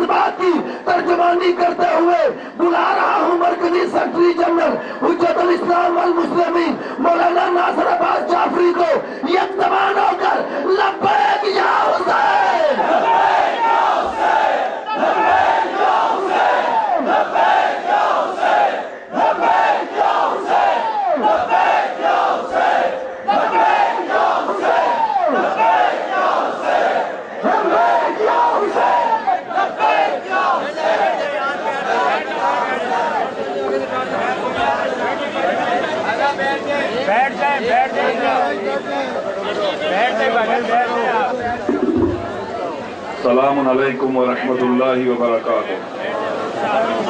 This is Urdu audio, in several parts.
جذبات کی ترجمانی کرتے ہوئے بلا رہا ہوں مرکزی سیکرٹری جنرل حجت الاسلام والمسلمین مولانا ناصر عباس جعفری کو یک زبان ہو کر لبیک یا حسین، لبیک یا حسین، لبیک یا حسین، لبیک یا حسین، لبیک یا حسین، لبیک یا حسین، لبیک یا حسین، لبیک یا حسین، لبیک یا حسین، لبیک یا حسین۔ بیٹھ جائیں بیٹھ جائیں بیٹھ جائیں آپ۔ السلام علیکم ورحمۃ اللہ وبرکاتہ۔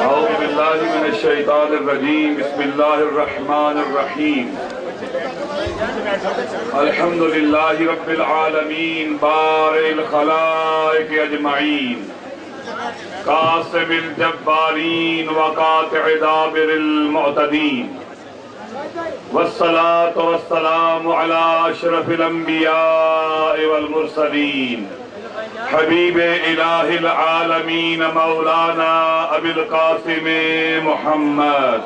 اعوذ باللہ من الشیطان الرجیم، بسم اللہ الرحمن الرحیم۔ الحمد للہ رب العالمین، بارئ الخلائق اجمعین، قاسم الجبارین وقاطع دابر المعتدین، والصلاة والسلام على اشرف الانبیاء والمرسلین، حبیب الہ العالمین مولانا ابی القاسم محمد۔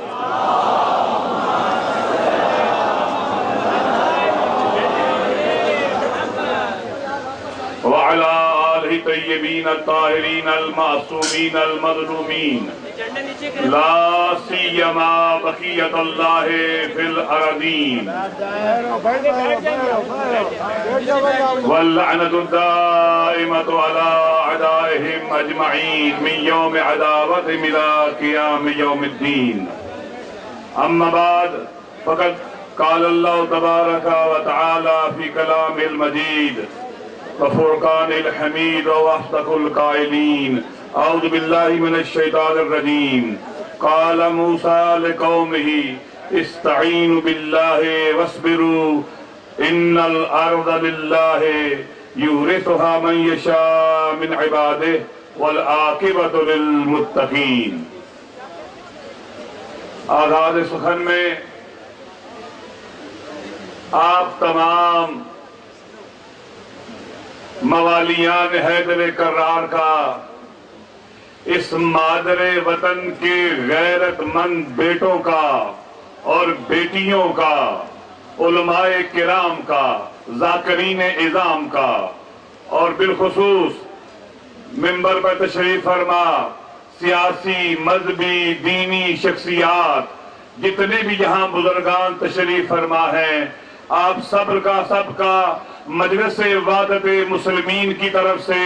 وعلى آلہ طیبین الطاہرین المعصومین المظلومین، لا سیما بقیت اللہ فی الارضین، واللعنۃ الدائمۃ علی اعدائہم اجمعین من یوم عداوتہم الی قیام یوم الدین۔ اما بعد، فقد قال اللہ تبارک و تعالی فی کلامہ المجید وفرقان الحمید واصدق القائلین۔ اعوذ باللہ من الشیطان الرجیم۔ قال موسیٰ لقومہ استعینوا باللہ واصبروا ان الارض للہ یورثها من یشاء من عبادہ والعاقبۃ للمتقین۔ آغاز سخن میں آپ تمام موالیان حیدر کرار کا، اس مادر وطن کے غیرت مند بیٹوں کا اور بیٹیوں کا، علماء کرام کا، ذاکرین عظام کا، اور بالخصوص ممبر پر تشریف فرما سیاسی، مذہبی، دینی شخصیات جتنے بھی یہاں بزرگان تشریف فرما ہیں، آپ سب کا مجلس وحدت مسلمین کی طرف سے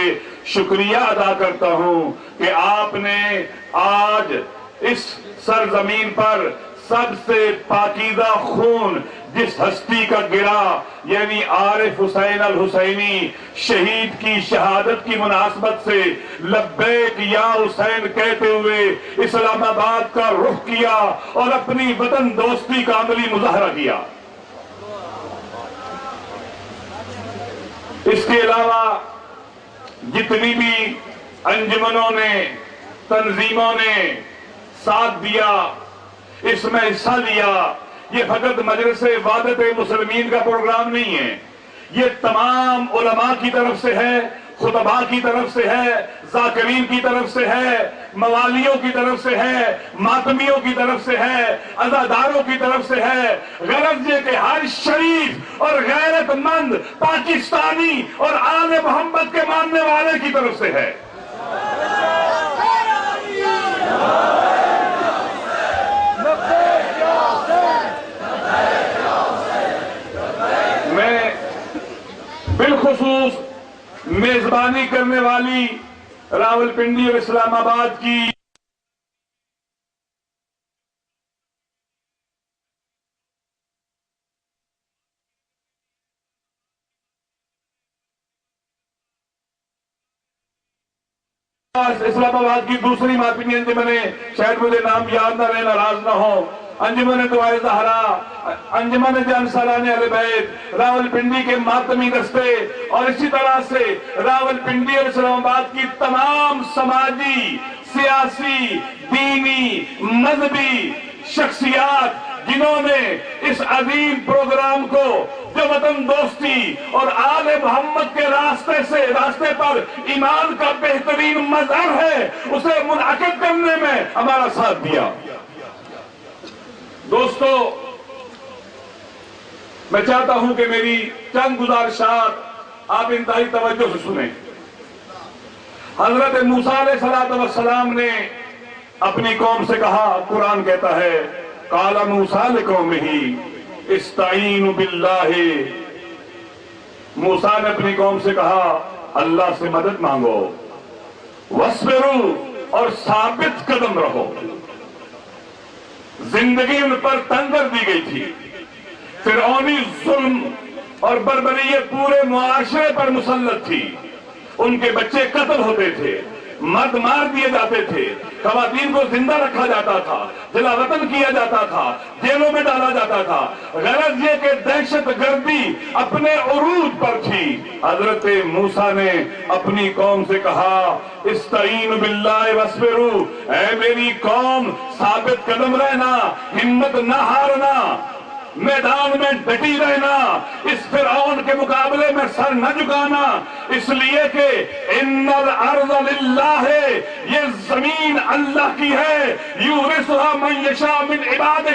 شکریہ ادا کرتا ہوں کہ آپ نے آج اس سرزمین پر سب سے پاکیزہ خون جس ہستی کا گرا، یعنی عارف حسین الحسینی شہید کی شہادت کی مناسبت سے لبیک یا حسین کہتے ہوئے اسلام آباد کا رخ کیا اور اپنی وطن دوستی کا عملی مظاہرہ کیا۔ اس کے علاوہ جتنی بھی انجمنوں نے، تنظیموں نے ساتھ دیا، اس میں حصہ لیا، یہ فقط مجلس وحدت مسلمین کا پروگرام نہیں ہے، یہ تمام علماء کی طرف سے ہے، خطباء کی طرف سے ہے، ذاکرین کی طرف سے ہے، موالیوں کی طرف سے ہے، ماتمیوں کی طرف سے ہے، عزاداروں کی طرف سے ہے، غرض یہ کہ ہر شریف اور غیرت مند پاکستانی اور آل محمد کے ماننے والے کی طرف سے ہے۔ میں بالخصوص میزبانی کرنے والی راولپنڈی اور اسلام آباد کی اسلام آباد کی دوسری ماتمی انجمنیں، شاید مجھے نام یاد نہ رہے، ناراض نہ ہو، انجمن دعائے زہرا، انجمن جان سالان اہل بیت، راولپنڈی کے ماتمی دستے، اور اسی طرح سے راولپنڈی اور اسلام آباد کی تمام سماجی، سیاسی، دینی، مذہبی شخصیات جنہوں نے اس عظیم پروگرام کو جو وطن دوستی اور آل محمد کے راستے پر ایمان کا بہترین مظہر ہے، اسے منعقد کرنے میں ہمارا ساتھ دیا۔ دوستو، میں چاہتا ہوں کہ میری چند گزارشات آپ انتہائی توجہ سے سنیں۔ حضرت موسیٰ علیہ السلام نے اپنی قوم سے کہا، قرآن کہتا ہے قال موسیٰ لقومہ استعینوا باللہ، موسیٰ نے اپنی قوم سے کہا اللہ سے مدد مانگو، واصبروا، اور ثابت قدم رہو۔ زندگی ان پر تنگ کر دی گئی تھی، فرعونی ظلم اور بربریت پورے معاشرے پر مسلط تھی، ان کے بچے قتل ہوتے تھے، مرد مار دیے جاتے تھے، خواتین کو زندہ رکھا جاتا تھا، جلا وطن کیا جاتا تھا، جیلوں میں ڈالا جاتا تھا۔ غرض یہ کہ دہشت گردی اپنے عروج پر تھی۔ حضرت موسیٰ نے اپنی قوم سے کہا استعینوا باللہ واصبروا، اے میری قوم ثابت قدم رہنا، ہمت نہ ہارنا، میدان میں ڈٹی رہنا، اس فرعون کے مقابلے میں سر نہ جھکانا، اس لیے کہ ان الارض للہ ہے، یہ زمین اللہ کی ہے، یورثها من یشاء من عبادہ،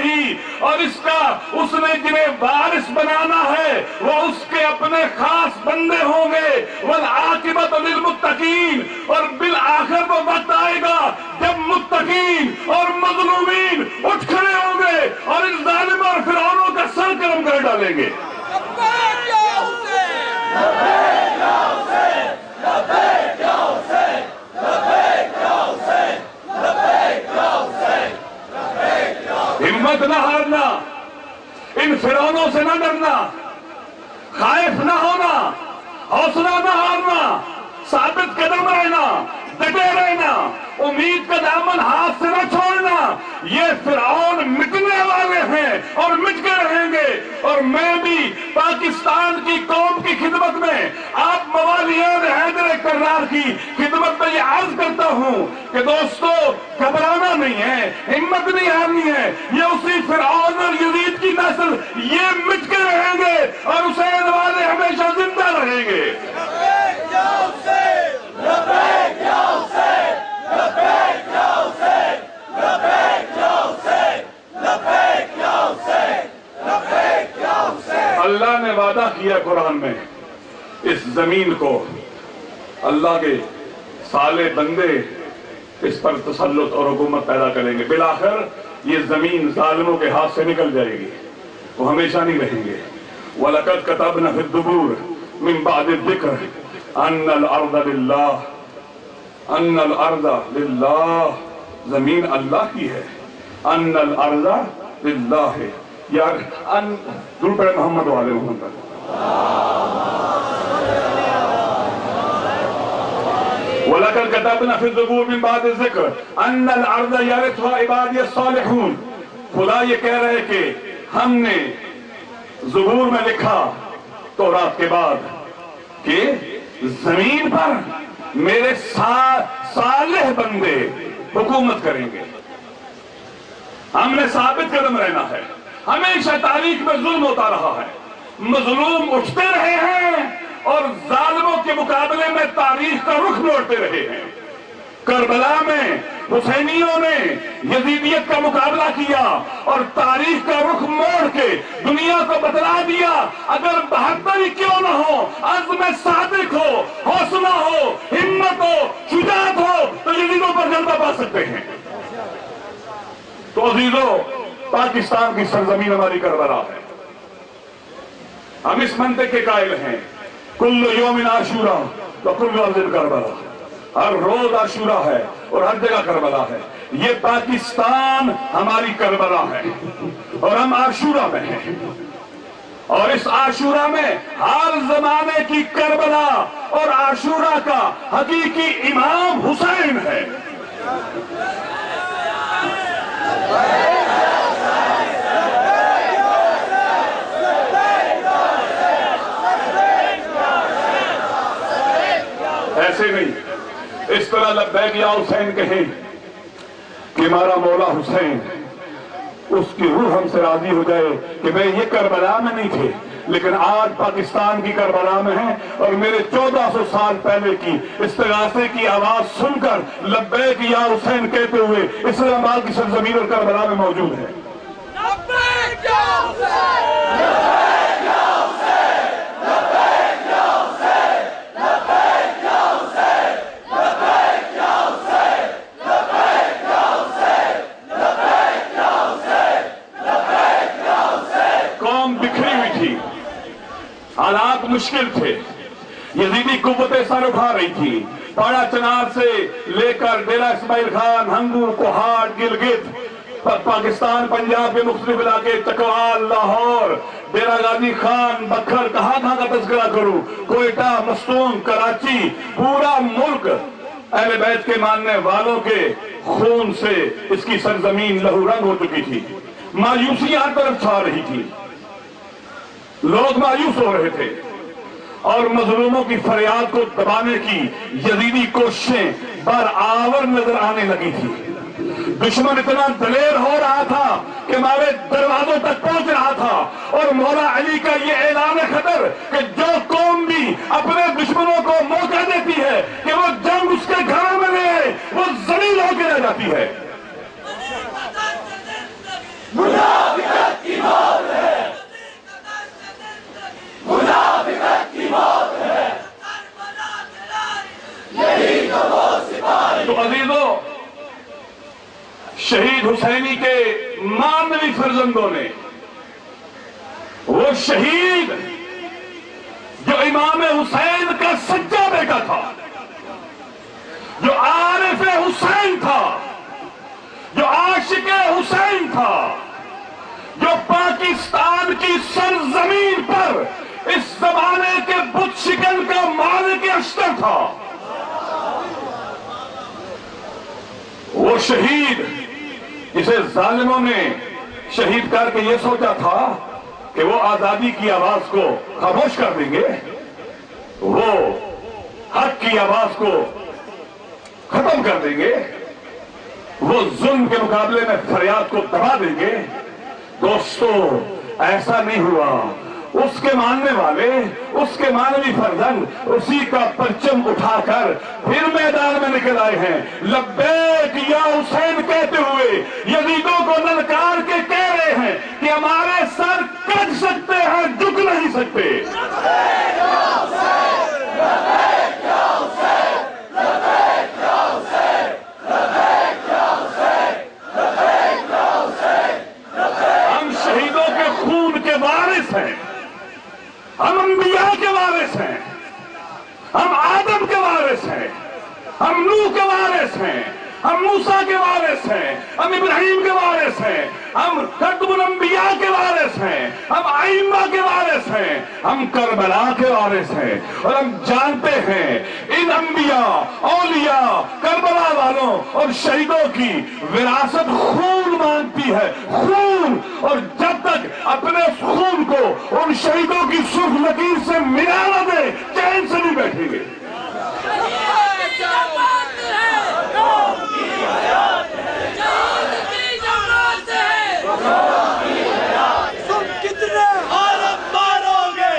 اور اس نے جنہیں وارث بنانا ہے وہ اس کے اپنے خاص بندے ہوں گے، والعاقبۃ للمتقین، اور بالآخر وہ وقت آئے گا جب متقین اور مظلومین اٹھ کھڑے ہوں گے اور ان ظالموں اور فرعونوں کا سر قلم کر ڈالیں گے۔ ہمت نہ ہارنا، ان فرعونوں سے نہ ڈرنا، خائف نہ ہونا، حوصلہ نہ ہارنا، ثابت قدم رہنا، ڈٹے رہنا، امید کا دامن ہاتھ سے نہ چھوڑنا۔ یہ فرعون مٹنے والے ہیں اور مٹ کے رہیں گے، اور میں بھی پاکستان کی قوم کی خدمت میں، آپ موالیان حیدر کرار کی خدمت میں یہ عرض کرتا ہوں کہ دوستو گھبرانا نہیں ہے، ہمت نہیں ہارنی ہے۔ یہ اسی فرعون اور یزید کی نسل یہ مٹ کے رہیں گے اور حسین والے ہمیشہ زندہ رہیں گے۔ اللہ نے وعدہ کیا قرآن میں، اس زمین کو اللہ کے صالح بندے اس پر تسلط اور حکومت پیدا کریں گے، بالآخر یہ زمین ظالموں کے ہاتھ سے نکل جائے گی، وہ ہمیشہ نہیں رہیں گے۔ وَلَقَدْ كَتَبْنَا فِي الزُّبُورِ مِن بَعْدِ الذِّكْرِ أَنَّ الْأَرْضَ لِلَّهِ، أَنَّ الْأَرْضَ لِلَّهِ، زمین اللہ کی ہے، أَنَّ الْأَرْضَ لِلَّهِ، یار دور پڑے محمد والے محمد۔ وَلَقَدْ كَتَبْنَا فِي الزُّبُورِ مِن بَعْدِ الذِّكْرِ أَنَّ الْأَرْضَ يَرِثُهَا عِبَادِيَ الصَّالِحُونَ، خدا یہ کہہ رہے کہ ہم نے زبور میں لکھا تورات کے بعد کہ زمین پر میرے صالح بندے حکومت کریں گے۔ ہم نے ثابت قدم رہنا ہے، ہمیشہ تاریخ میں ظلم ہوتا رہا ہے، مظلوم اٹھتے رہے ہیں اور ظالموں کے مقابلے میں تاریخ کا رخ موڑتے رہے ہیں۔ کربلا میں حسینیوں نے یزیدیت کا مقابلہ کیا اور تاریخ کا رخ موڑ کے دنیا کو بتلا دیا اگر 72 کیوں نہ ہو، عزم صادق ہو، حوصلہ ہو، ہمت ہو، شجاعت ہو تو یزیدوں پر غلبہ پا سکتے ہیں۔ تو عزیزو، پاکستان کی سرزمین ہماری کربلا ہے، ہم اس منطق کے قائل ہیں کل یوم عاشورا وکل ارض کربلا، ہر روز عاشورا ہے اور ہر جگہ کربلا ہے۔ یہ پاکستان ہماری کربلا ہے اور ہم عاشورا میں ہیں، اور اس عاشورا میں ہر زمانے کی کربلا اور عاشورا کا حقیقی امام حسین ہے۔ ایسے نہیں، اس طرح لبیک یا حسین کہیں کہ ہمارا مولا حسین، اس کی روح ہم سے راضی ہو جائے کہ میں یہ کربلا میں نہیں تھے، لیکن آج پاکستان کی کربلا میں ہیں اور میرے 1400 سال پہلے کی استغاثے کی آواز سن کر لبیک یا حسین کہتے ہوئے اسلام آباد کی سرزمین اور کربلا میں موجود ہیں۔ لبیک یا حسین، لبیک یا حسین، لبیک یا حسین، لبیک یا حسین، لبیک یا حسین، لبیک یا حسین، لبیک یا حسین، لبیک یا حسین۔ قوم بکھری ہوئی تھی، حالات مشکل تھے، یزیدی قوتیں سر اٹھا رہی تھی، پاڑا چنار سے لے کر ڈیرہ اسماعیل خان، ہنگو، کوہاڑ، گلگت، پاکستان پنجاب کے مختلف علاقے، چکوال، لاہور، ڈیرہ غازی خان، بکھر، کہاں کا تذکرہ کروں، کوئٹہ، مستونگ، کراچی، پورا ملک اہل بیت کے ماننے والوں کے خون سے اس کی سرزمین لہو رنگ ہو چکی تھی۔ مایوسی ہر طرف چھا رہی تھی، لوگ مایوس ہو رہے تھے اور مظلوموں کی فریاد کو دبانے کی یزیدی کوششیں برآور نظر آنے لگی تھی۔ دشمن اتنا دلیر ہو رہا تھا کہ ہمارے دروازوں تک پہنچ رہا تھا، اور مولا علی کا یہ اعلان خطر کہ جو قوم بھی اپنے دشمنوں کو موقع دیتی ہے کہ وہ جنگ اس کے گھروں میں لے آئے، وہ ذلیل ہو کے رہ جاتی ہے۔ منافقت کی موت ہے، منافقت کی موت ہے، یہی تو وہ سپاہی۔ تو عزیزو، شہید حسینی کے مانوی فرزندوں نے، وہ شہید جو امام حسین کا سچا بیٹا تھا، جو عارف حسین تھا، جو عاشق حسین تھا، جو پاکستان کی سرزمین پر اس زمانے کے بت شکن کا مالک اشتر تھا، وہ شہید جسے ظالموں نے شہید کر کے یہ سوچا تھا کہ وہ آزادی کی آواز کو خاموش کر دیں گے، وہ حق کی آواز کو ختم کر دیں گے، وہ ظلم کے مقابلے میں فریاد کو دبا دیں گے۔ دوستو، ایسا نہیں ہوا۔ اس کے ماننے والے، اس کے مانوی فرزند اسی کا پرچم اٹھا کر پھر میدان میں نکل آئے ہیں، لبیک یا حسین کہتے ہوئے یزیدوں کو للکار کے کہہ رہے ہیں کہ ہمارے سر کٹ سکتے ہیں، جھک نہیں سکتے۔ لبیک یا حسین، لبیک یا حسین، لبیک یا حسین، لبیک یا حسین، لبیک یا حسین، لبیک۔ ہم شہیدوں کے خون کے وارث ہیں، ہم انبیاء کے وارث ہیں، ہم آدم کے وارث ہیں، ہم نوح کے وارث ہیں، ہم موسیٰ کے وارث ہیں، ہم ابراہیم کے وارث ہیں، ہم خاتم الانبیاء کے وارث ہیں، ہم ائمہ کے وارث ہیں، ہم کربلا کے وارث ہیں، اور ہم جانتے ہیں ان انبیاء، اولیاء، کربلا والوں اور شہیدوں کی وراثت خون مانگتی ہے، خون، اور جب تک اپنے خون کو ان شہیدوں کی سرخ لکیر سے ملا نہ دے، چین سے نہیں بیٹھیں گے۔ تم کتنے عارف مارو گے؟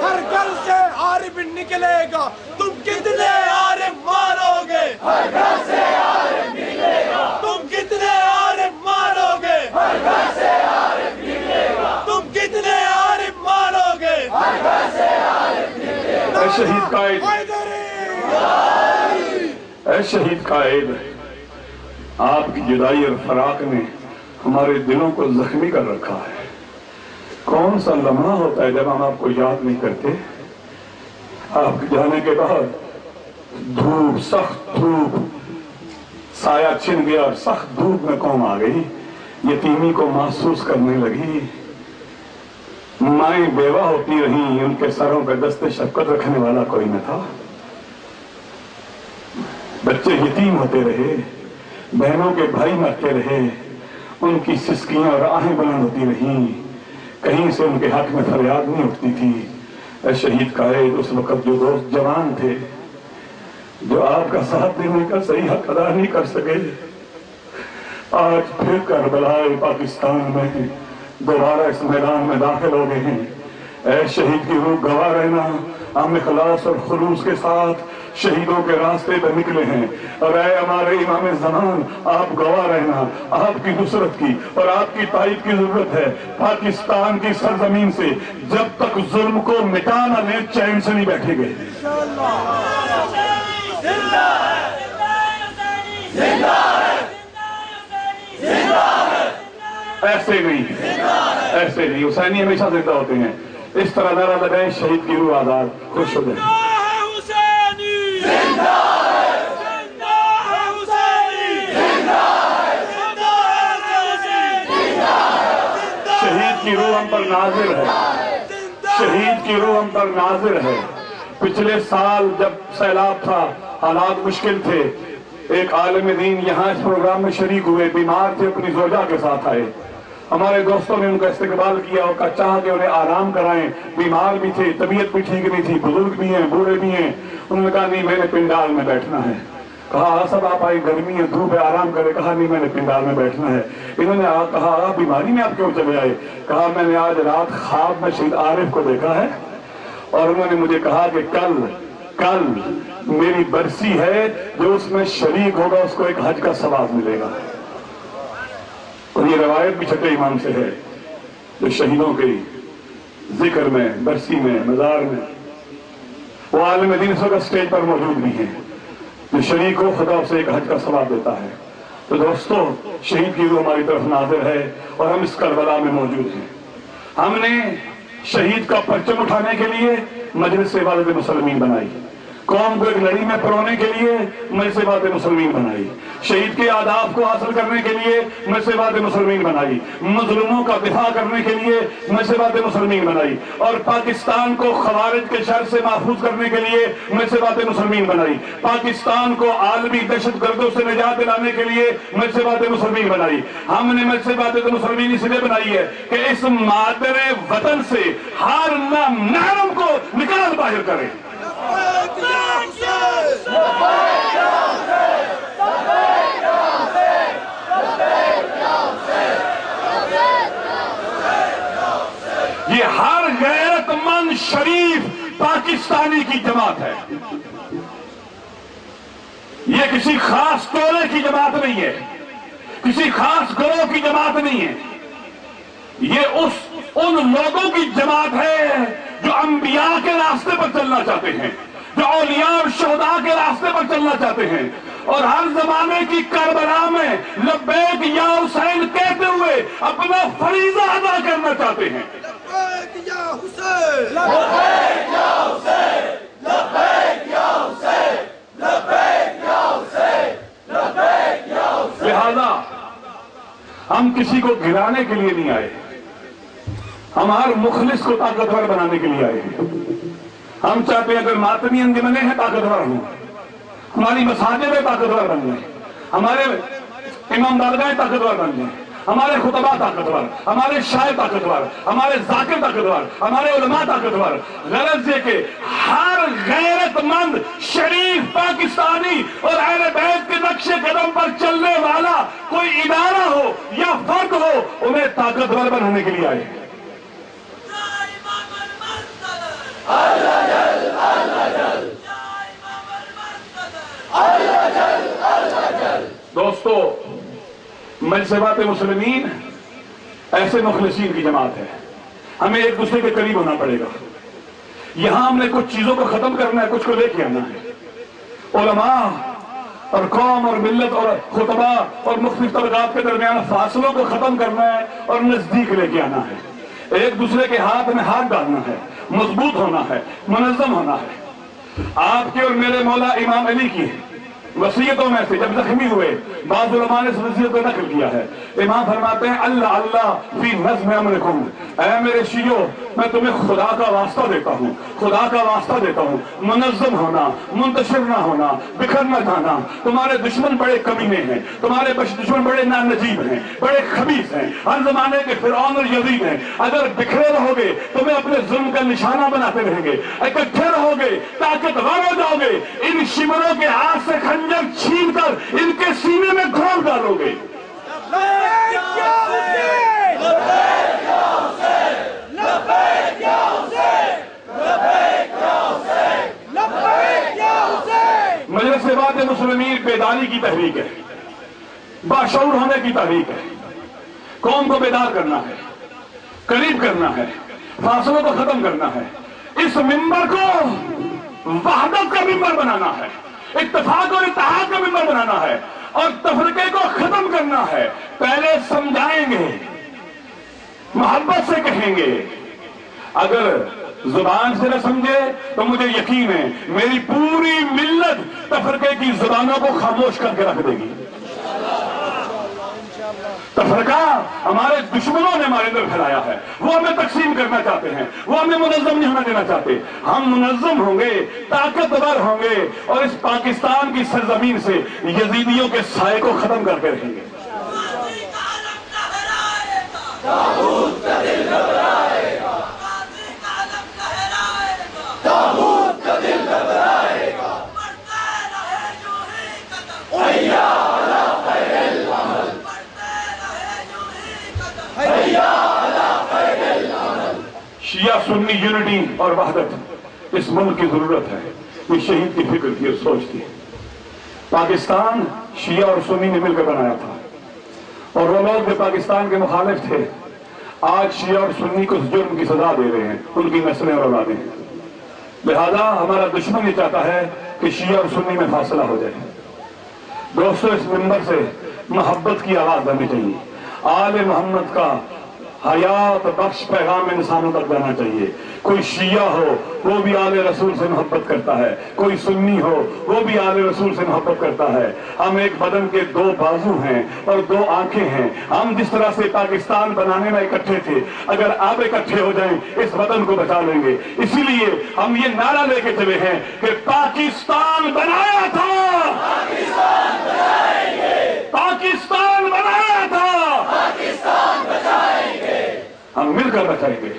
ہر گھر سے عارف نکلے گا۔ تم کتنے عارف مارو گے؟ ہر گھر سے عارف نکلے گا۔ تم کتنے عارف مارو گے؟ ہر گھر سے عارف نکلے گا۔ تم کتنے عارف مارو گے؟ ہر گھر سے عارف نکلے گا۔ اے شہید قائد، اے شہید قائد، آپ کی جدائی اور فراق نے ہمارے دلوں کو زخمی کر رکھا ہے۔ کون سا لمحہ ہوتا ہے جب ہم آپ کو یاد نہیں کرتے؟ آپ کے جانے کے بعد دھوپ، سخت دھوپ، سایہ چھن گیا اور سخت دھوپ میں قوم آ گئی، یتیمی کو محسوس کرنے لگی، مائیں بیوہ ہوتی رہیں، ان کے سروں پہ دست شفقت رکھنے والا کوئی نہ تھا، بچے یتیم ہوتے رہے، بہنوں کے بھائی مرتے رہے، ان کی سسکیاں اور آہیں بلند ہوتی رہیں، کہیں سے ان کے حق میں فریاد نہیں اٹھتی تھی۔ اے شہید قائد، اس وقت جو دوست جوان تھے، جو آپ کا ساتھ دینے کا صحیح حق ادا نہیں کر سکے، آج پھر کربلا پاکستان میں دوبارہ اس میدان میں داخل ہو گئے ہیں۔ اے شہید کی روح گواہ رہنا، ہم اخلاص اور خلوص کے ساتھ شہیدوں کے راستے پہ نکلے ہیں، اور اے ہمارے امام زمان آپ گواہ رہنا، آپ کی نصرت کی اور آپ کی تائید کی ضرورت ہے۔ پاکستان کی سرزمین سے جب تک ظلم کو مٹا نہ لیں چین سے نہیں بیٹھے گے۔ ایسے نہیں، ایسے نہیں، حسینی ہمیشہ زندہ ہوتے ہیں۔ اس طرح نعرہ لگائیں شہید کی روح آزاد، خوش ہو جائیں۔ شہید کی روح ہم پر نازل ہے، شہید کی روح ہم پر نازل ہے۔ پچھلے سال جب سیلاب تھا، حالات مشکل تھے، ایک عالم دین یہاں اس پروگرام میں شریک ہوئے، بیمار تھے، اپنی زوجہ کے ساتھ آئے۔ ہمارے دوستوں نے ان کا استقبال کیا اور چاہا کہ انہیں آرام کرائیں، بیمار بھی تھے، طبیعت بھی ٹھیک نہیں تھی، بزرگ بھی ہیں، بوڑھے بھی ہیں۔ انہوں نے کہا نہیں میں نے پنڈال میں بیٹھنا ہے۔ کہا سب آپ آئی، گرمی ہے، دھوپ ہے، آرام کرے۔ کہا نہیں میں نے پنڈال میں بیٹھنا ہے۔ انہوں نے کہا بیماری میں آپ کیوں چلے آئے؟ کہا میں نے آج رات خواب میں شہید عارف کو دیکھا ہے، اور انہوں نے مجھے کہا کہ کل میری برسی ہے، جو اس میں شریک ہوگا اس کو ایک حج کا ثواب ملے گا۔ اور یہ روایت بھی چھٹے امام سے ہے، جو شہیدوں کے ذکر میں، برسی میں، مزار میں، وہ عالم دین اس وقت اسٹیج پر موجود بھی ہیں، جو شریک ہو خدا اسے ایک حج کا ثواب دیتا ہے۔ تو دوستو شہید کی روح ہماری طرف ناظر ہے، اور ہم اس کربلا میں موجود ہیں۔ ہم نے شہید کا پرچم اٹھانے کے لیے مجلس والد مسلمین بنائی، قوم کو ایک لڑی میں پرونے کے لیے مجلس والد مسلمین بنائی، شہید کے آداب کو حاصل کرنے کے لیے مجلس والد مسلمین بنائی، مظلوموں کا دفاع کرنے کے لیے مجلس والد مسلمین بنائی، اور پاکستان کو خوارج کے شر سے محفوظ کرنے کے لیے مجلس والد مسلمین بنائی، پاکستان کو عالمی دہشت گردوں سے نجات دلانے کے لیے مجلس والد مسلمین بنائی۔ ہم نے مجلس والد مسلمین اس لیے بنائی ہے کہ اس مادر وطن سے ہر نامحرم کو نکال باہر کرے۔ یہ ہر غیرت مند شریف پاکستانی کی جماعت ہے، یہ کسی خاص ٹولے کی جماعت نہیں ہے، کسی خاص گروہ کی جماعت نہیں ہے، یہ ان لوگوں کی جماعت ہے جو انبیاء کے راستے پر چلنا چاہتے ہیں، جو اولیاء اور شہداء کے راستے پر چلنا چاہتے ہیں، اور ہر زمانے کی کربلا میں لبیک یا حسین کہتے ہوئے اپنا فریضہ ادا کرنا چاہتے ہیں۔ لبیک یا حسین، لبیک یا حسین، لبیک یا حسین، لبیک یا حسین، لبیک یا حسین۔ لہذا ہم کسی کو گرانے کے لیے نہیں آئے، ہم ہر مخلص کو طاقتور بنانے کے لیے آئے ہیں۔ ہم چاہتے ہیں اگر ماتمی انجمنیں ہیں طاقتور ہوں، ہماری مساجد طاقتور بن جائیں، ہمارے امام بارگاہیں طاقتور بن جائیں، ہمارے خطبہ طاقتور، ہمارے شاعر طاقتور، ہمارے ذاکر طاقتور، ہمارے علماء طاقتور۔ غرض یہ کہ ہر غیرت مند شریف پاکستانی اور اہل بیت کے نقش قدم پر چلنے والا کوئی ادارہ ہو یا فرد ہو، انہیں طاقتور بنانے کے لیے آئے۔ دوستو مجلس والد مسلمین ایسے مخلصین کی جماعت ہے، ہمیں ایک دوسرے کے قریب ہونا پڑے گا۔ یہاں ہم نے کچھ چیزوں کو ختم کرنا ہے، کچھ کو لے کے آنا ہے۔ علماء اور قوم اور ملت اور خطبہ اور مختلف طبقات کے درمیان فاصلوں کو ختم کرنا ہے اور نزدیک لے کے آنا ہے، ایک دوسرے کے ہاتھ میں ہاتھ ڈالنا ہے، مضبوط ہونا ہے، منظم ہونا ہے۔ آپ کے اور میرے مولا امام علی کی وصیتوں میں سے جب زخمی ہوئے بعض علماء نے اس وصیت کو نقل کیا ہے۔ امام فرماتے ہیں اللہ اللہ فی نظم امرکم، اے میرے شیعو میں تمہیں خدا کا واسطہ دیتا ہوں، خدا کا واسطہ دیتا ہوں، منظم ہونا، منتشر نہ ہونا، بکھر نہ جانا۔ تمہارے دشمن بڑے کمینے ہیں، تمہارے دشمن بڑے نانجیب ہیں، بڑے خبیث ہیں، ہر زمانے کے فرعون اور یزید ہیں۔ اگر بکھرے رہو گے تمہیں اپنے ظلم کا نشانہ بناتے رہیں گے، اکٹھے رہو گے طاقتور ہو جاؤ گے، ان شمروں کے ہاتھ سے خنجر چھین کر ان کے سینے میں گھونپ ڈالو گے۔ لبیک یا حسین، لبیک یا حسین، لبیک یا حسین۔ مجلس واد مسلمین بیداری کی تحریک ہے، باشعور ہونے کی تحریک ہے، قوم کو بیدار کرنا ہے، قریب کرنا ہے، فاصلوں کو ختم کرنا ہے، اس ممبر کو وحدت کا ممبر بنانا ہے، اتفاق اور اتحاد کا ممبر بنانا ہے اور تفرقے کو ختم کرنا ہے۔ پہلے سمجھائیں گے، محبت سے کہیں گے، اگر زبان سے نہ سمجھے تو مجھے یقین ہے میری پوری ملت تفرقے کی زبانوں کو خاموش کر کے رکھ دے گی۔ تفرقہ ہمارے دشمنوں نے ہمارے اندر پھیلایا ہے، وہ ہمیں تقسیم کرنا چاہتے ہیں، وہ ہمیں منظم نہیں ہونا دینا چاہتے۔ ہم منظم ہوں گے، طاقتور ہوں گے اور اس پاکستان کی سرزمین سے یزیدیوں کے سائے کو ختم کر کے رکھیں گے۔ شیعہ سنی یونٹی اور وحدت اس ملک کی ضرورت ہے، یہ شہید کی فکر تھی اور سوچ تھی۔ پاکستان شیعہ اور سنی نے مل کر بنایا تھا اور وہ لوگ جو پاکستان کے مخالف تھے آج شیعہ اور سنی کو اس جرم کی سزا دے رہے ہیں، ان کی نسلیں اور اولادیں۔ لہذا ہمارا دشمن یہ چاہتا ہے کہ شیعہ اور سنی میں فاصلہ ہو جائے۔ دوستو، اس ممبر سے محبت کی آواز آنی چاہیے، آل محمد کا حیات بخش پیغام انسانوں تک جانا چاہیے۔ کوئی شیعہ ہو وہ بھی آل رسول سے محبت کرتا ہے، کوئی سنی ہو وہ بھی آل رسول سے محبت کرتا ہے۔ ہم ایک بدن کے دو بازو ہیں اور دو آنکھیں ہیں۔ ہم جس طرح سے پاکستان بنانے میں اکٹھے تھے، اگر آپ اکٹھے ہو جائیں اس وطن کو بچا لیں گے۔ اسی لیے ہم یہ نعرہ لے کے چلے ہیں کہ پاکستان بنایا تھا، پاکستان بنایا تھا، ہم مل کر بچائیں گے۔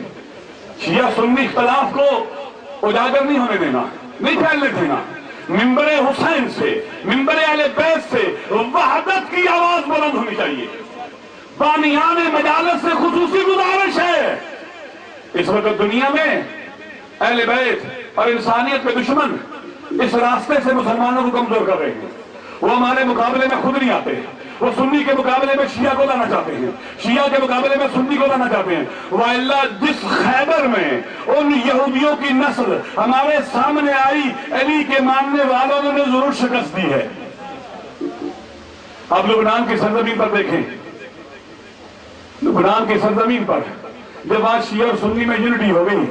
شیعہ سنی اختلاف کو اجاگر نہیں ہونے دینا، نہیں پھیلنے دینا۔ ممبر حسین سے، ممبر اہل بیت سے وحدت کی آواز بلند ہونی چاہیے۔ بانیان مجالس سے خصوصی گزارش ہے، اس وقت دنیا میں اہل بیت اور انسانیت کے دشمن اس راستے سے مسلمانوں کو کمزور کر رہے ہیں۔ وہ ہمارے مقابلے میں خود نہیں آتے، وہ سنی کے مقابلے میں شیعہ کو لانا چاہتے ہیں، شیعہ کے مقابلے میں سنی کو لانا چاہتے ہیں۔ وَإِلَّا جس خیبر میں ان یہودیوں کی نسل ہمارے سامنے آئی، علی کے ماننے والوں نے ضرور شکست دی ہے۔ اب لبنان کی سرزمین پر دیکھیں، لبنان کی سرزمین پر جب آج شیعہ اور سنی میں یونٹی ہو گئی،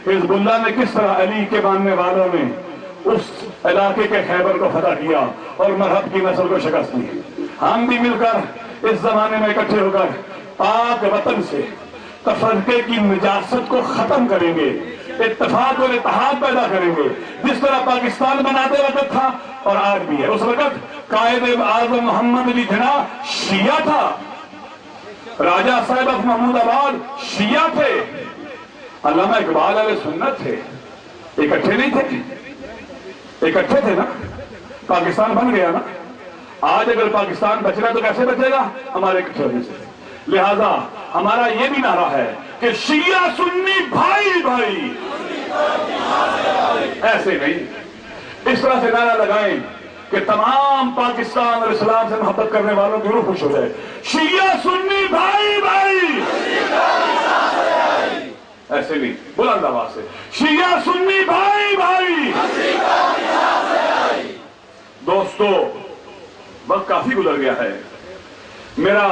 حزب اللہ نے کس طرح علی کے ماننے والوں نے اس علاقے کے خیبر کو فتح کیا اور مرحب کی نسل کو شکست دی۔ ہم بھی مل کر اس زمانے میں اکٹھے ہو کر پاک وطن سے تفرقے کی نجاست کو ختم کریں گے، اتفاق اور اتحاد پیدا کریں گے، جس طرح پاکستان بناتے وقت تھا اور آج بھی ہے۔ اس وقت قائد اعظم محمد علی جناح شیعہ تھا، راجہ صاحب آف محمود آباد شیعہ تھے، علامہ اقبال علیہ سنت تھے، اکٹھے نہیں تھے، اکٹھے تھے نا، پاکستان بن گیا نا۔ آج اگر پاکستان بچ رہا تو کیسے بچے گا؟ ہمارے اکٹھے ہونے سے۔ لہذا ہمارا یہ بھی نعرہ ہے کہ شیعہ سنی بھائی بھائی، ایسے نہیں، اس طرح سے نعرہ لگائیں کہ تمام پاکستان اور اسلام سے محبت کرنے والوں کی روح خوش ہو جائے۔ شیعہ سنی بھائی بھائی، ایسے نہیں، بلند آواز سے شیعہ سنی بھائی بھائی۔ دوستو، وقت کافی گزر گیا ہے، میرا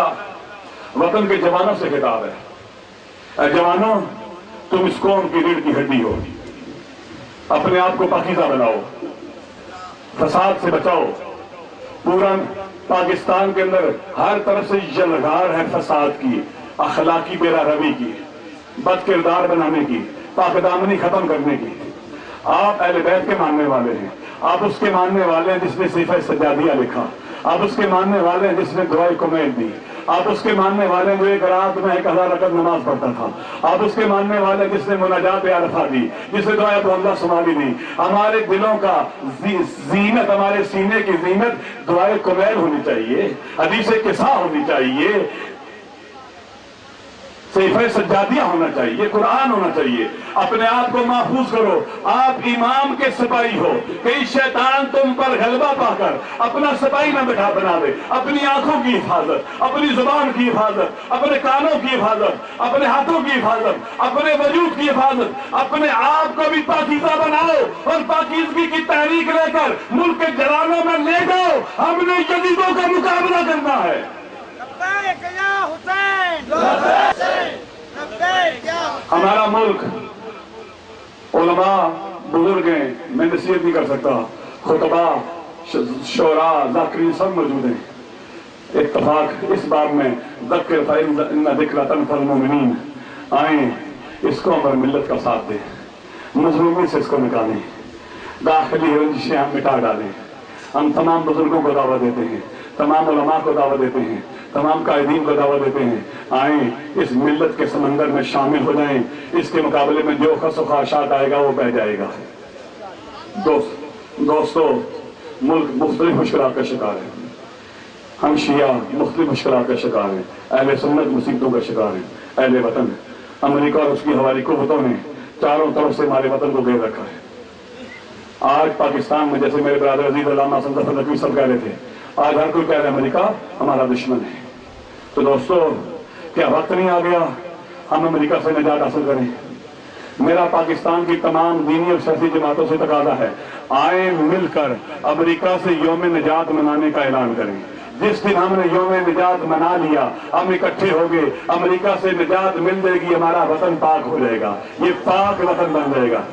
وطن کے جوانوں سے خطاب ہے۔ اے جوانوں، تم اس قوم کی ریڑھ کی ہڈی ہو، اپنے آپ کو پاکیزہ بناؤ، فساد سے بچاؤ۔ پورا پاکستان کے اندر ہر طرف سے یلغار ہے فساد کی، اخلاقی بے روی کی، بد کردار بنانے کی، پاک دامنی ختم کرنے کی۔ آپ اہل بیت کے ماننے والے ہیں، آپ اس کے ماننے والے ہیں جس نے صفحہ سجادیہ لکھا، آپ اس کے ماننے والے ہیں جس نے دعائے کمیل دی، آپ اس کے ماننے والے ہیں جو ایک رات میں 1000 رکعت نماز پڑھتا تھا، آپ اس کے ماننے والے ہیں جس نے مناجات عرفہ دی، جس نے دعائے اللہ سمالی دی۔ ہمارے دلوں کا زینت، ہمارے سینے کی زینت دعائے کمیل ہونی چاہیے، حدیث قصہ ہونی چاہیے، صحیفہ سجادیہ ہونا چاہیے، یہ قرآن ہونا چاہیے. اپنے آپ کو محفوظ کرو. آپ امام کے سپاہی ہو. کئی شیطان تم پر غلبہ پا کر اپنا سپاہی نہ بنا دے. اپنی آنکھوں کی حفاظت، اپنی زبان کی حفاظت، اپنے کانوں کی حفاظت، اپنے ہاتھوں کی حفاظت، اپنے وجود کی حفاظت. اپنے آپ کو بھی پاکیزہ بناؤ اور پاکیزگی کی تحریک لے کر ملک کے جوانوں میں لے جاؤ. ہم نے یزیدوں کا مقابلہ کرنا ہے. ہمارا ملک علماء بزرگ ہیں، میں نصیحت نہیں کر سکتا، خطباء، شعراء، ذاکرین سب موجود ہیں. اتفاق اس باب میں ذکر فإن ذکر تنفع المؤمنین. آئیں اس کو ہمارے ملت کا ساتھ دیں، مظلومی سے اس کو نکالیں، داخلی رنجشیں ہم مٹا ڈالیں. ہم تمام بزرگوں کو دعوت دیتے ہیں، تمام علماء کو دعوت دیتے ہیں، تمام قائدین کو دعوت دیتے ہیں. آئیں اس ملت کے سمندر میں شامل ہو جائیں. اس کے مقابلے میں جو خس و خاشات آئے گا وہ بہ جائے گا. دوستو، ملک مختلف مشکلات کا شکار ہے. ہم شیعہ مختلف مشکلات کا شکار ہیں، اہل سنت مصیبتوں کا شکار ہیں. اہل وطن، امریکہ اور اس کی ہماری قوتوں نے چاروں طرف سے ہمارے وطن کو گھیر رکھا ہے. آج پاکستان میں جیسے میرے برادر عزیز علامہ حسن ظفر نقوی صاحب کہہ رہے تھے، آج ہر کوئی کہہ رہا ہے امریکہ ہمارا دشمن ہے. تو دوستو، کیا وقت نہیں آ گیا ہم امریکہ سے نجات حاصل کریں؟ میرا پاکستان کی تمام دینی اور سیاسی جماعتوں سے تقاضا ہے، آئیں مل کر امریکہ سے یوم نجات منانے کا اعلان کریں. جس دن ہم نے یوم نجات منا لیا، ہم اکٹھے ہو گئے، امریکہ سے نجات مل جائے گی، ہمارا وطن پاک ہو جائے گا، یہ پاک وطن بن جائے گا.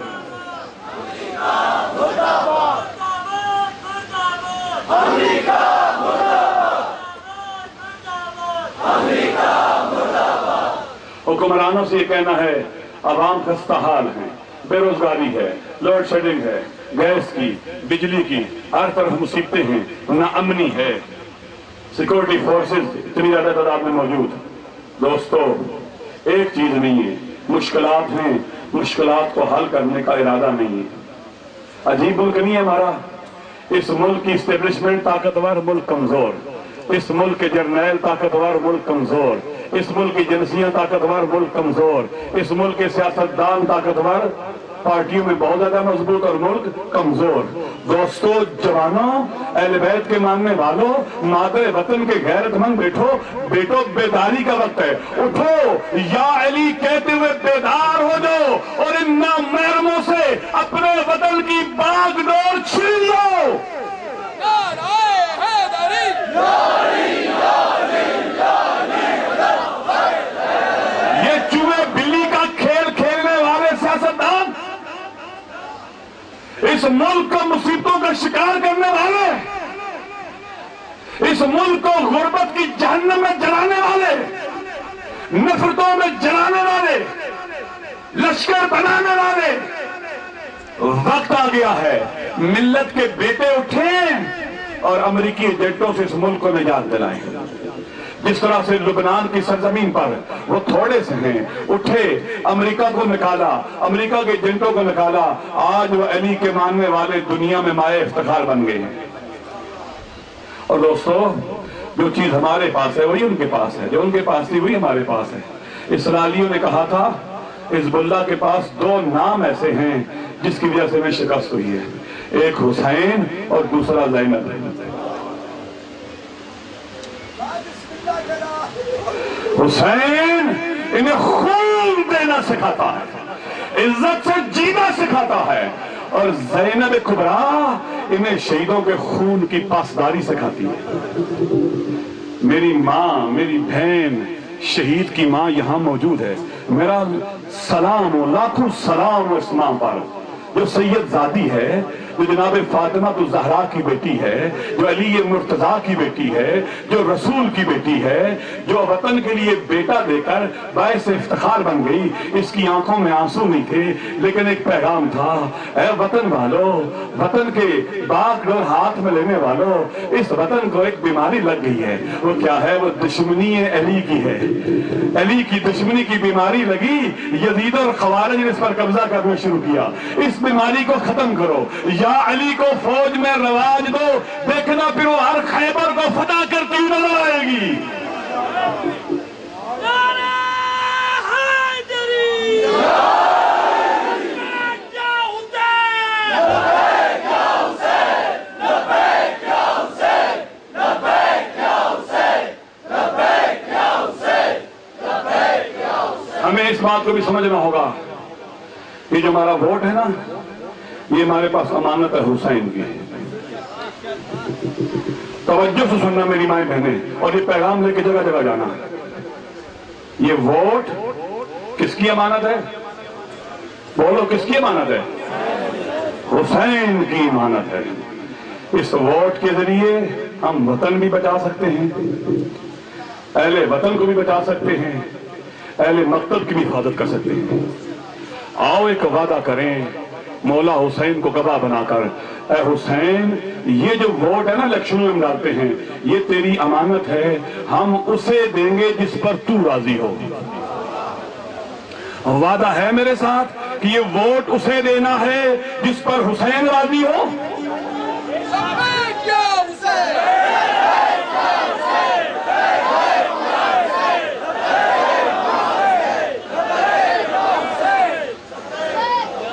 حکمرانوں سے یہ کہنا ہے، عوام خستہ حال ہیں، بے روزگاری ہے، لوڈ شیڈنگ ہے، گیس کی، بجلی کی، ہر طرف مصیبتیں ہیں، نہ امنی ہے، سیکورٹی فورسز اتنی زیادہ تعداد میں موجود. دوستو، ایک چیز نہیں ہے، مشکلات ہیں، مشکلات کو حل کرنے کا ارادہ نہیں ہے. عجیب ملک نہیں ہے ہمارا. اس ملک کی اسٹیبلشمنٹ طاقتور، ملک کمزور. اس ملک کے جرنیل طاقتور، ملک کمزور. اس ملک کی ایجنسیاں طاقتور، ملک کمزور. اس ملک کے سیاستدان طاقتور، پارٹیوں میں بہت زیادہ مضبوط اور ملک کمزور. دوستو، جوانوں، اہل بیت کے ماننے والوں، مادر وطن کے غیرت مند بیٹو، بیداری کا وقت ہے. اٹھو، یا علی کہتے ہوئے بیدار ہو جاؤ اور ان نامحرموں سے اپنے وطن کی باغ ڈور چھین لو. یہ چوہے بلی کا کھیل کھیلنے والے سیاستدان، اس ملک کو مصیبتوں کا شکار کرنے والے، اس ملک کو غربت کی جہنم میں جلانے والے، نفرتوں میں جلانے والے، لشکر بنانے والے، وقت آ گیا ہے ملت کے بیٹے اٹھیں اور امریکی ایجنٹوں سے اس ملک کو نجات دلائیں. جس طرح سے لبنان کی سرزمین پر وہ تھوڑے سے ہیں، اٹھے، امریکہ کو نکالا، امریکہ کے ایجنٹوں کو نکالا. آج وہ علی کے ماننے والے دنیا میں مائع افتخار بن گئے ہیں. اور دوستو، جو چیز ہمارے پاس ہے وہی ان کے پاس ہے، جو ان کے پاس تھی وہی ہمارے پاس ہے. اسرائیلیوں نے کہا تھا حزب اللہ کے پاس 2 نام ایسے ہیں جس کی وجہ سے میں شکست ہوئی ہے، ایک حسین اور دوسرا زینب. حسین انہیں خون دینا سکھاتا ہے، عزت سے جینا سکھاتا ہے، اور زینب کبریٰ انہیں شہیدوں کے خون کی پاسداری سکھاتی ہے. میری ماں، میری بہن، شہید کی ماں یہاں موجود ہے. میرا سلام و لاکھوں سلام اس ماں پر جو سید زادی ہے، جو جناب فاطمہ الزہرا کی بیٹی ہے، جو علی مرتضیٰ کی بیٹی ہے، جو رسول کی بیٹی ہے، جو وطن کے لیے بیٹا دے کر باعث افتخار بن گئی. اس کی آنکھوں میں آنسو نہیں تھے لیکن ایک پیغام تھا، اے وطن والو، وطن کے باغ ڈور ہاتھ میں لینے والو، اس وطن کو ایک بیماری لگ گئی ہے. وہ کیا ہے؟ وہ دشمنی علی کی ہے. علی کی دشمنی کی بیماری لگی، یزید اور خوارج نے اس پر قبضہ کرنا شروع کیا. اس بیماری کو ختم کرو، یا علی کو فوج میں رواج دو، دیکھنا پھر وہ ہر خیبر کو فتح کرتی ہوئی نظر آئے گی. اس بات کو بھی سمجھنا ہوگا، یہ جو ہمارا ووٹ ہے نا، یہ ہمارے پاس امانت ہے حسین کی۔ توجہ سے سننا میری مائیں بہنیں، اور یہ پیغام لے کے جگہ جگہ جانا۔ یہ ووٹ کس کی امانت ہے؟ بولو کس کی امانت ہے؟ حسین کی امانت ہے۔ اس ووٹ کے ذریعے ہم وطن بھی بچا سکتے ہیں، اہل وطن کو بھی بچا سکتے ہیں، اہل مکتب کی بھی حفاظت کر سکتے ہیں۔ آؤ ایک وعدہ کریں مولا حسین کو گواہ بنا کر، اے حسین یہ جو ووٹ ہے نا الیکشن میں ہم ڈالتے ہیں، یہ تیری امانت ہے، ہم اسے دیں گے جس پر تو راضی ہو۔ وعدہ ہے میرے ساتھ کہ یہ ووٹ اسے دینا ہے جس پر حسین راضی ہو۔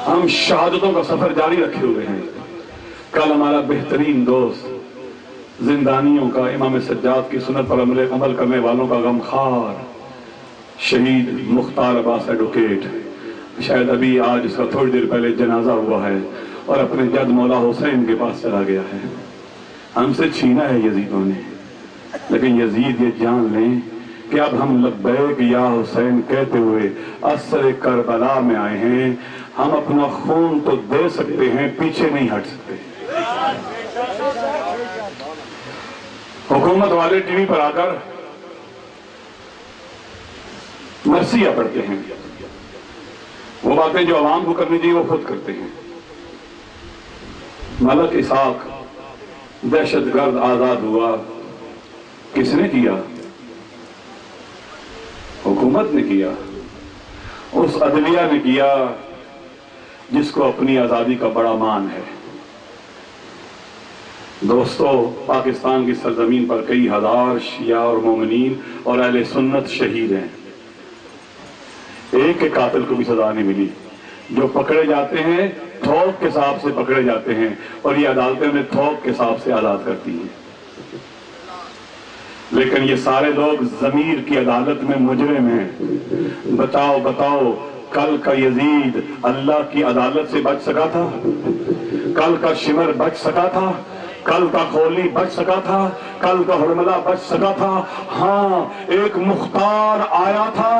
ہم شہادتوں کا سفر جاری رکھے ہوئے ہیں۔ کل ہمارا بہترین دوست زندانیوں کا، امام سجاد کی سنت پر عمل کرنے والوں کا غمخوار شہید مختار عباس ایڈوکیٹ، شاید ابھی آج اس کا تھوڑی دیر پہلے جنازہ ہوا ہے اور اپنے جد مولا حسین کے پاس چلا گیا ہے۔ ہم سے چھینا ہے یزیدوں نے، لیکن یزید یہ جان لیں کہ اب ہم لبیک یا حسین کہتے ہوئے عصر کربلا میں آئے ہیں۔ ہم اپنا خون تو دے سکتے ہیں، پیچھے نہیں ہٹ سکتے۔ حکومت والے ٹی وی پر آ کر مرثیہ پڑھتے ہیں، وہ باتیں جو عوام کو کرنی چاہیے وہ خود کرتے ہیں۔ ملک اسحاق دہشت گرد آزاد ہوا، کس نے کیا؟ حکومت نے کیا، اس عدلیہ نے کیا جس کو اپنی آزادی کا بڑا مان ہے۔ دوستو، پاکستان کی سرزمین پر کئی ہزار شیعہ اور مومنین اور اہل سنت شہید ہیں، ایک کے قاتل کو بھی سزا نہیں ملی۔ جو پکڑے جاتے ہیں تھوک کے حساب سے پکڑے جاتے ہیں، اور یہ عدالتیں انہیں تھوک کے حساب سے آزاد کرتی ہیں۔ لیکن یہ سارے لوگ ضمیر کی عدالت میں مجرم ہیں۔ بتاؤ بتاؤ، کل کا یزید اللہ کی عدالت سے بچ سکا تھا؟ کل کا شمر بچ سکا تھا؟ کل کا خولی بچ سکا تھا؟ کل کا حرملہ بچ سکا تھا؟ ہاں، ایک مختار آیا تھا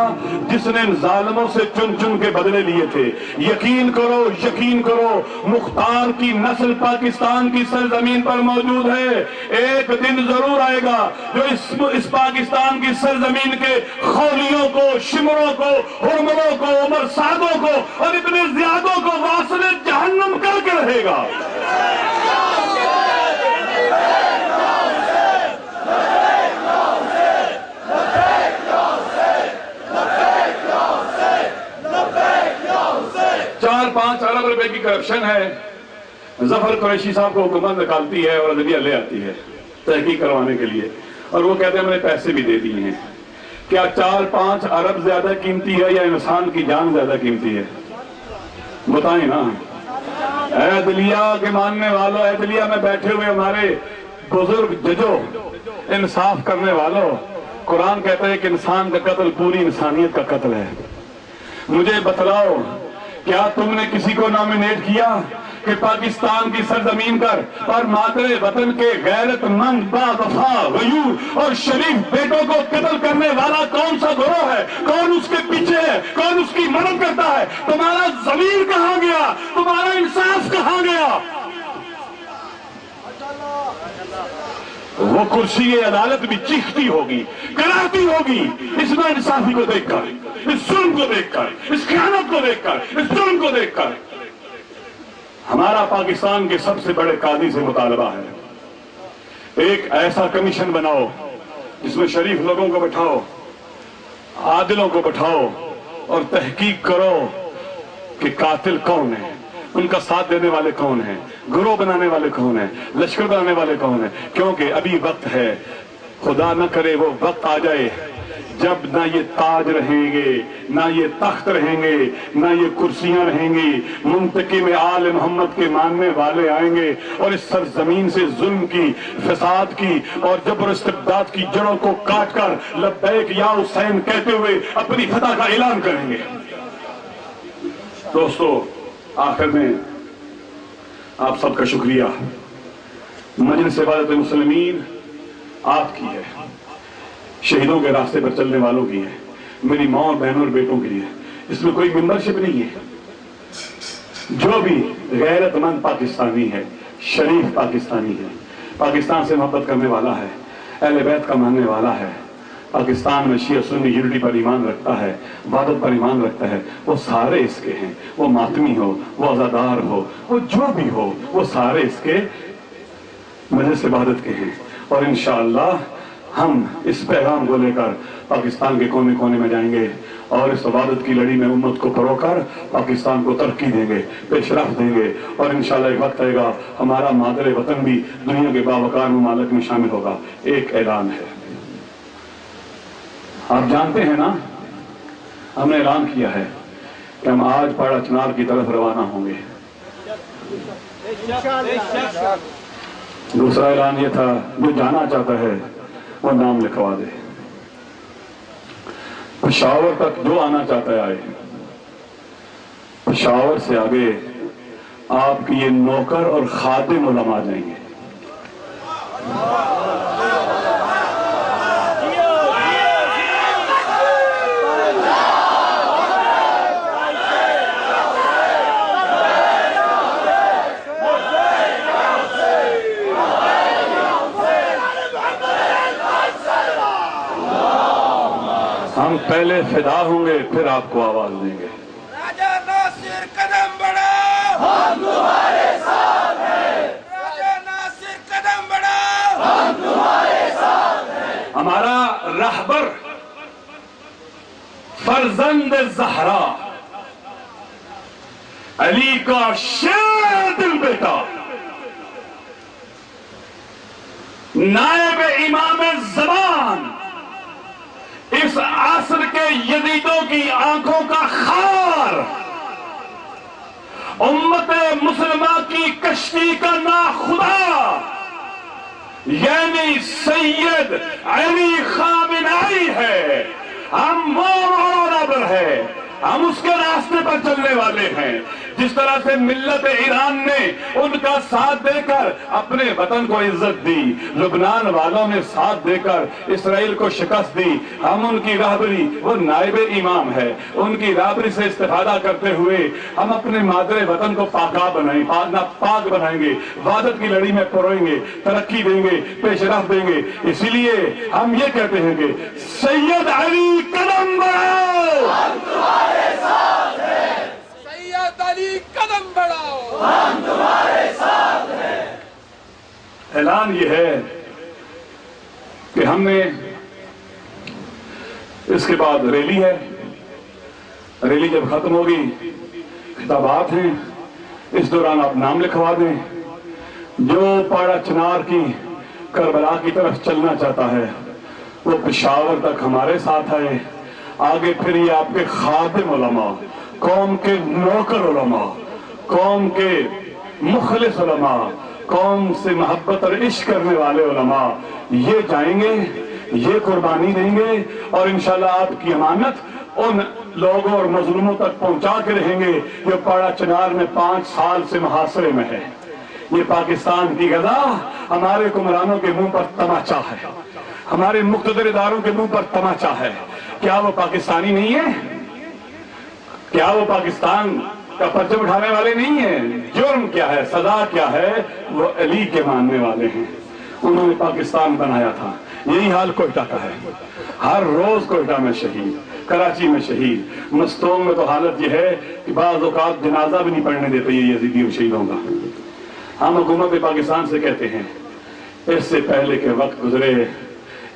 جس نے ظالموں سے چن چن کے بدلے لیے تھے۔ یقین کرو، یقین کرو، مختار کی نسل پاکستان کی سرزمین پر موجود ہے۔ ایک دن ضرور آئے گا جو اس پاکستان کی سرزمین کے خولیوں کو، شمروں کو، حرملوں کو، عمر سعدوں کو اور ابن زیادوں کو واصل جہنم کر کے رہے گا۔ $4-5 ارب روپے کی کرپشن ہے، ظفر قریشی صاحب کو حکومت نکالتی ہے اور عدلیہ لے آتی ہے تحقیق کروانے کے لیے، اور وہ کہتے ہیں میں نے پیسے بھی دے دیے ہیں۔ کیا 4-5 ارب زیادہ قیمتی ہے یا انسان کی جان زیادہ قیمتی ہے؟ بتائیں نا۔ اے عدلیہ کے ماننے والوں، اے عدلیہ میں بیٹھے ہوئے ہمارے بزرگ ججوں، انصاف کرنے والوں، قرآن کہتا ہے کہ انسان کا قتل پوری انسانیت کا قتل ہے۔ مجھے بتلاؤ، کیا تم نے کسی کو نامینیٹ کیا کہ پاکستان کی سرزمین پر اور مادر وطن کے غیرت مند، با وفا، غیور اور شریف بیٹوں کو قتل کرنے والا کون سا گروہ ہے؟ کون اس کے پیچھے ہے؟ کون اس کی مدد کرتا ہے؟ تمہارا ضمیر کہاں گیا؟ تمہارا انصاف کہاں گیا؟ وہ کرسی عدالت بھی چیختی ہوگی، کراتی ہوگی اس نا انصافی کو دیکھ کر، اس ظلم کو دیکھ کر، اس خیانت کو دیکھ کر، اس ظلم کو دیکھ کر۔ ہمارا پاکستان کے سب سے بڑے قاضی سے مطالبہ ہے، ایک ایسا کمیشن بناؤ جس میں شریف لوگوں کو بٹھاؤ، عادلوں کو بٹھاؤ اور تحقیق کرو کہ قاتل کون ہے، ان کا ساتھ دینے والے کون ہیں، گروہ بنانے والے کون ہیں، لشکر بنانے والے کون ہیں۔ کیونکہ ابھی وقت ہے، خدا نہ کرے وہ وقت آ جائے جب نہ یہ تاج رہیں گے، نہ یہ تخت رہیں گے، نہ یہ کرسیاں رہیں گی، منتقم آل محمد کے ماننے والے آئیں گے اور اس سرزمین سے ظلم کی، فساد کی اور جبر استبداد کی جڑوں کو کاٹ کر لبیک یا حسین کہتے ہوئے اپنی فتح کا اعلان کریں گے۔ دوستو، آخر میں آپ سب کا شکریہ۔ مجلس عبادت مسلمین آپ کی ہے، شہیدوں کے راستے پر چلنے والوں کی ہے، میری ماں اور بہنوں اور بیٹوں کی ہے۔ اس میں کوئی ممبرشپ نہیں ہے۔ جو بھی غیرت مند پاکستانی ہے، شریف پاکستانی ہے، پاکستان سے محبت کرنے والا ہے، اہل بیت کا ماننے والا ہے، پاکستان میں شیعہ سنی یونٹی پر ایمان رکھتا ہے، وحدت پر ایمان رکھتا ہے، وہ سارے اس کے ہیں۔ وہ ماتمی ہو، وہ عزادار ہو، وہ جو بھی ہو، وہ سارے اس کے مجلس عبادت کے ہیں۔ اور انشاءاللہ ہم اس پیغام کو لے کر پاکستان کے کونے کونے میں جائیں گے اور اس عبادت کی لڑی میں امت کو پرو کر پاکستان کو ترقی دیں گے، پیش رفت دیں گے، اور انشاءاللہ ایک وقت آئے گا ہمارا مادر وطن بھی دنیا کے باوقار ممالک میں شامل ہوگا۔ ایک اعلان ہے، آپ جانتے ہیں نا، ہم نے اعلان کیا ہے کہ ہم آج پاڑا چنار کی طرف روانہ ہوں گے۔ دوسرا اعلان یہ تھا، جو جانا چاہتا ہے وہ نام لکھوا دے۔ پشاور تک جو آنا چاہتا ہے آئے۔ پشاور سے آگے آپ کی یہ نوکر اور خادم علماء جائیں گے۔ ہم پہلے فدا ہوں گے، پھر آپ کو آواز دیں گے۔ راجہ ناصر قدم بڑھاؤ، ہم تمہارے ساتھ ہیں۔ راجہ ناصر قدم بڑھاؤ، ہم تمہارے ساتھ ہیں۔ ہمارا رہبر فرزند زہرا، علی کا شیر دل بیٹا، نائب امام زمان، اس عصر کے یزیدوں کی آنکھوں کا خار، امت مسلمہ کی کشتی کا ناخدا، یعنی سید علی خامنائی ہے۔ ہم وہ برابر ہے، ہم اس کے راستے پر چلنے والے ہیں۔ جس طرح سے ملت ایران نے ان کا ساتھ دے کر اپنے وطن کو عزت دی، لبنان والوں نے ساتھ دے کر اسرائیل کو شکست دی، ہم ان کی راہبری، وہ نائب امام ہے، ان کی راہبری سے استفادہ کرتے ہوئے ہم اپنے مادر وطن کو پاک بنائیں گے، وحدت کی لڑی میں پروئیں گے، ترقی دیں گے، پیش رفت دیں گے۔ اسی لیے ہم یہ کہتے ہیں کہ سید علی قدم بڑھاؤ، ہم تمہارے ساتھ ہیں۔ سید علی قدم بڑھاؤ، ہم تمہارے ساتھ ہیں۔ اعلان یہ ہے کہ ہم نے اس کے بعد ریلی ہے، ریلی جب ختم ہوگی خطابات ہیں، اس دوران آپ نام لکھوا دیں۔ جو پاڑا چنار کی کربلا کی طرف چلنا چاہتا ہے وہ پشاور تک ہمارے ساتھ آئے۔ آگے پھر یہ آپ کے خادم علماء، قوم کے نوکر علماء، قوم کے مخلص علماء، قوم سے محبت اور عشق کرنے والے علماء یہ جائیں گے، یہ قربانی دیں گے، اور انشاءاللہ آپ کی امانت ان لوگوں اور مظلوموں تک پہنچا کے رہیں گے جو پاڑا چنار میں 5 سال سے محاصرے میں ہے۔ یہ پاکستان کی غزہ ہمارے حکمرانوں کے منہ پر تماچا ہے، ہمارے مقتدر اداروں کے منہ پر تماچا ہے۔ کیا وہ پاکستانی نہیں ہے؟ کیا وہ پاکستان کا پرچم اٹھانے والے نہیں ہیں؟ جرم کیا ہے، سزا کیا ہے؟ وہ علی کے ماننے والے ہیں، انہوں نے پاکستان بنایا تھا۔ یہی حال کوئٹہ کا ہے، ہر روز کوئٹہ میں شہید، کراچی میں شہید، مستونگ میں تو حالت یہ ہے کہ بعض اوقات جنازہ بھی نہیں پڑھنے دیتے یہ یزیدی اور شہیدوں کا۔ ہم حکومت پاکستان سے کہتے ہیں اس سے پہلے کہ وقت گزرے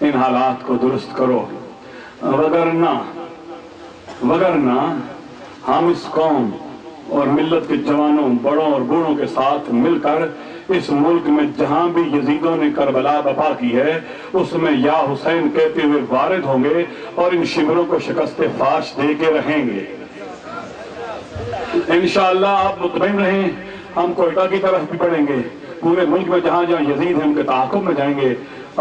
ان حالات کو درست کرو، وگرنہ ہم اس قوم اور ملت کے جوانوں، بڑوں اور بوڑھوں کے ساتھ مل کر اس ملک میں جہاں بھی یزیدوں نے کربلا بپا کی ہے اس میں یا حسین کہتے ہوئے وارد ہوں گے اور ان شمروں کو شکست فاش دے کے رہیں گے انشاءاللہ. آپ مطمئن رہیں, ہم کوئٹہ کی طرف بھی بڑھیں گے, پورے ملک میں جہاں جہاں یزید ہیں ان کے تعاقب میں جائیں گے,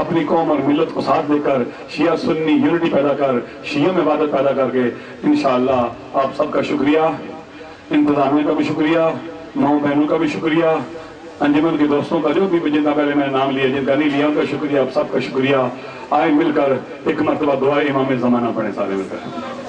اپنی قوم اور ملت کو ساتھ دے کر شیعہ سنی یونٹی پیدا کر, شیعہ میں وحدت پیدا کر کے انشاءاللہ. آپ سب کا شکریہ, انتظامیہ کا بھی شکریہ, ماؤں بہنوں کا بھی شکریہ, انجمن کے دوستوں کا جو بھی جن کا پہلے میں نے نام لیا جن کا نہیں لیا ان کا شکریہ, آپ سب کا شکریہ. آئے مل کر ایک مرتبہ دعائے امام زمانہ پڑھیں سارے مل کر.